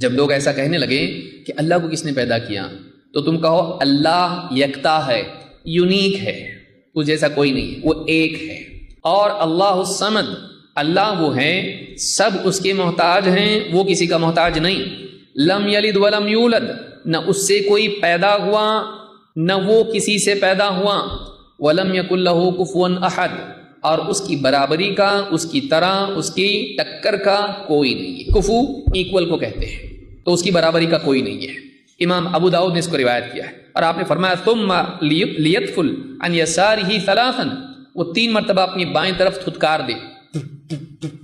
جب لوگ ایسا کہنے لگے کہ اللہ کو کس نے پیدا کیا، تو تم کہو اللہ یکتا ہے، یونیک ہے، اس جیسا کوئی نہیں ہے، وہ ایک ہے۔ اور اللہ الصمد، اللہ وہ ہے سب اس کے محتاج ہیں، وہ کسی کا محتاج نہیں۔ لم یلد ولم یولد، نہ اس سے کوئی پیدا ہوا نہ وہ کسی سے پیدا ہوا۔ ولم یکن لہ کفوا احد، اور اس کی برابری کا، اس کی طرح، اس کی ٹکر کا کوئی نہیں ہے۔ کفو ایکول کو کہتے ہیں، تو اس کی برابری کا کوئی نہیں ہے۔ امام ابو داؤد نے اس کو روایت کیا ہے، اور آپ نے فرمایا ثم لیتفل عن یسارہ ثلاثا، وہ 3 مرتبہ اپنی بائیں طرف تھتکار دے،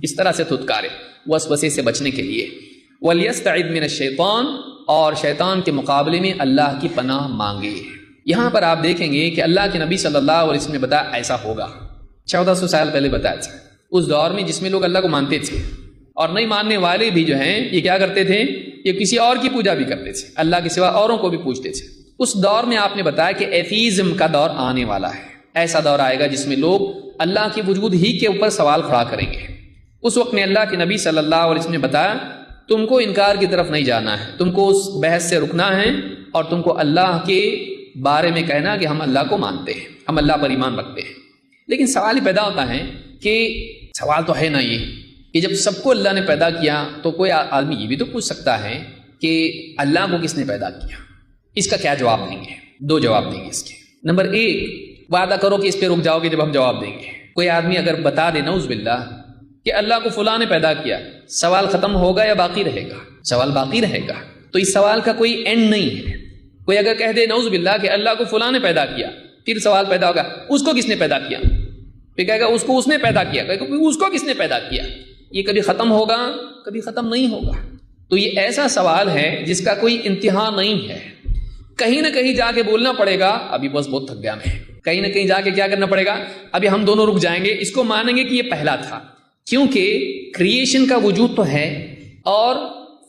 اس طرح سے تھتکارے وسوسے سے بچنے کے لیے۔ ولیستعذ من الشیطان، اور شیطان کے مقابلے میں اللہ کی پناہ مانگے۔ یہاں پر آپ دیکھیں گے کہ اللہ کے نبی صلی اللہ علیہ وسلم نے بتایا ایسا ہوگا، 1400 سال پہلے بتایا تھا، اس دور میں جس میں لوگ اللہ کو مانتے تھے، اور نہیں ماننے والے بھی جو ہیں یہ کیا کرتے تھے، یہ کسی اور کی پوجا بھی کرتے تھے، اللہ کے سوا اوروں کو بھی پوجتے تھے۔ اس دور میں آپ نے بتایا کہ ایتھیزم کا دور آنے والا ہے، ایسا دور آئے گا جس میں لوگ اللہ کی وجود ہی کے اوپر سوال کھڑا کریں گے۔ اس وقت میں اللہ کے نبی صلی اللہ علیہ وسلم نے بتایا تم کو انکار کی طرف نہیں جانا ہے، تم کو اس بحث سے رکنا ہے، اور تم کو اللہ کے بارے میں کہنا کہ ہم اللہ کو مانتے ہیں، ہم اللہ پر ایمان رکھتے ہیں۔ لیکن سوال پیدا ہوتا ہے کہ سوال تو ہے نا یہ کہ جب سب کو اللہ نے پیدا کیا تو کوئی آدمی یہ بھی تو پوچھ سکتا ہے کہ اللہ کو کس نے پیدا کیا۔ اس کا کیا جواب دیں گے؟ 2 جواب دیں گے اس کے۔ نمبر 1، وعدہ کرو کہ اس پہ رک جاؤ گے جب ہم جواب دیں گے۔ کوئی آدمی اگر بتا دے نعوذ باللہ کہ اللہ کو فلاں نے پیدا کیا، سوال ختم ہوگا یا باقی رہے گا؟ سوال باقی رہے گا، تو اس سوال کا کوئی اینڈ نہیں ہے۔ کوئی اگر کہہ دے نعوذ باللہ کہ اللہ کو فلاں نے پیدا کیا، پھر سوال پیدا ہوگا اس کو کس نے پیدا کیا، پھر کہے گا اس کو اس نے پیدا کیا، اس کو کس نے پیدا کیا۔ یہ کبھی ختم ہوگا، کبھی ختم نہیں ہوگا۔ تو یہ ایسا سوال ہے جس کا کوئی انتہا نہیں ہے۔ کہیں نہ کہیں جا کے بولنا پڑے گا ابھی بس بہت تھک گیا میں، کہیں نہ کہیں جا کے کیا کرنا پڑے گا، ابھی ہم دونوں رک جائیں گے، اس کو مانیں گے کہ یہ پہلا تھا، کیونکہ کریشن کا وجود تو ہے، اور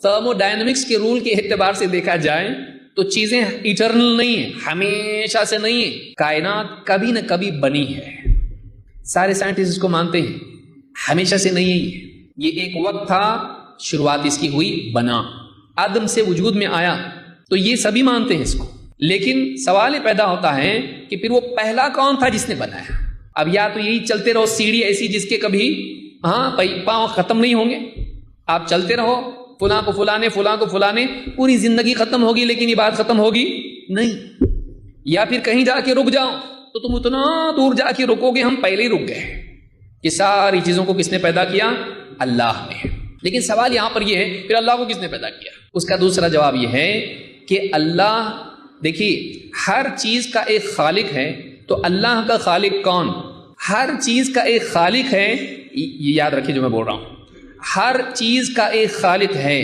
تھرمو ڈائنمکس کے رول کے اعتبار سے دیکھا جائے تو چیزیں ایٹرنل نہیں ہیں، ہمیشہ سے نہیں ہیں، کائنات کبھی نہ کبھی بنی ہے، سارے سائنٹسٹ اس کو مانتے ہیں، ہمیشہ سے نہیں ہے یہ ایک وقت تھا، شروعات اس کی ہوئی، بنا، عدم سے وجود میں آیا، تو یہ سبھی مانتے ہیں اس کو۔ لیکن سوال یہ پیدا ہوتا ہے کہ پھر وہ پہلا کون تھا جس نے بنایا؟ اب یا تو یہی چلتے رہو سیڑھی ایسی جس کے کبھی پاؤں ختم نہیں ہوں گے، آپ چلتے رہو، فلاں کو فلاں نے، فلاں کو فلاں نے، پوری زندگی ختم ہوگی لیکن یہ بات ختم ہوگی نہیں۔ یا پھر کہیں جا کے رک جاؤ تو تم اتنا دور جا کے رکو گے ہم پہلے ہی رک گئے کہ ساری چیزوں کو کس نے پیدا کیا؟ اللہ نے۔ لیکن سوال یہاں پر یہ ہے پھر اللہ کو کس نے پیدا کیا؟ اس کا دوسرا جواب یہ ہے کہ اللہ، دیکھیے ہر چیز کا ایک خالق ہے، تو اللہ کا خالق کون؟ ہر چیز کا ایک خالق ہے، یہ یاد رکھیے جو میں بول رہا ہوں، ہر چیز کا ایک خالق ہے،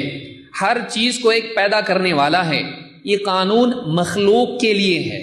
ہر چیز کو ایک پیدا کرنے والا ہے۔ یہ قانون مخلوق کے لیے ہے،